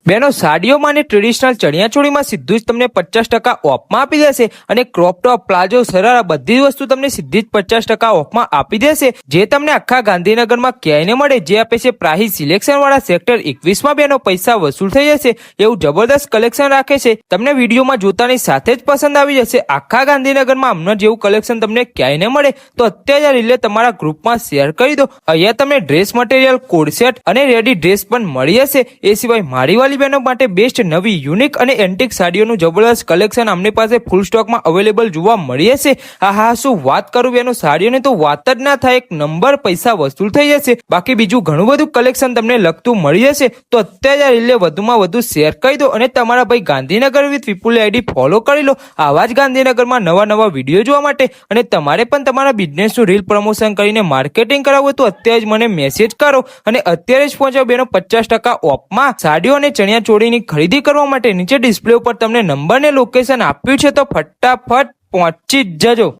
બેનો સાડીઓમાં અને ટ્રેડિશનલ ચણિયાચોળીમાં સીધું જ તમને 50% ઓફમાં આપી દેશે અને ક્રોપ ટોપ પ્લાઝો સરારા બધી જ વસ્તુ તમને સીધી જ 50% ઓફમાં આપી દેશે, જે તમને આખા ગાંધીનગરમાં ક્યાંય ન મળે, જે આપે છે પ્રાઇસ સિલેક્શન વાળા સેક્ટર 21માં બેનો પૈસા વસૂલ થઈ જશે એવું જબરદસ્ત કલેક્શન રાખે છે। તમને વિડીયોમાં જોતાની સાથે જ પસંદ આવી જશે। આખા ગાંધીનગરમાં આમનું જેવું કલેક્શન તમને ક્યાંય ન મળે તો અત્યારે રીલે તમારા ગ્રુપમાં શેર કરી દો। અહીંયા તમને ડ્રેસ મટીરિયલ, કોડ સેટ અને રેડી ડ્રેસ પણ મળી જશે। એ સિવાય મારી વાલી બહેનો માટે બેસ્ટ નવી યુનિક અને એન્ટિક સાડીઓનું જબરદસ્ત કલેક્શન આમની પાસે ફૂલ સ્ટોકમાં અવેલેબલ જોવા મળી જશે। હા શું વાત કરું બેનો, સાડીઓની તો વાત જ ના થાય, એક નંબર પૈસા વસૂલ થઈ જશે। બાકી બીજું ઘણું બધું કલેક્શન તમને લગતું મળી જશે, તો અત્યારે રીલે વધુમાં વધુ શેર કરી દો અને તમારા ભાઈ Gandhinagar with Vipul ID follow કરી લો આવા જ ગાંધીનગરમાં નવા વિડીયો જોવા માટે। અને તમારે પણ તમારા બિઝનેસનું રીલ પ્રમોશન કરીને માર્કેટિંગ કરાવવું તો અત્યારે જ મને મેસેજ કરો અને અત્યારે જ પહોંચાવો બેનો 50% ઓફમાં સાડીઓ અને ચણિયાચોળીની ખરીદી કરવા માટે। નીચે ડિસ્પ્લે ઉપર તમને નંબર ને લોકેશન આપ્યું છે, તો ફટાફટ પહોંચી જ જજો।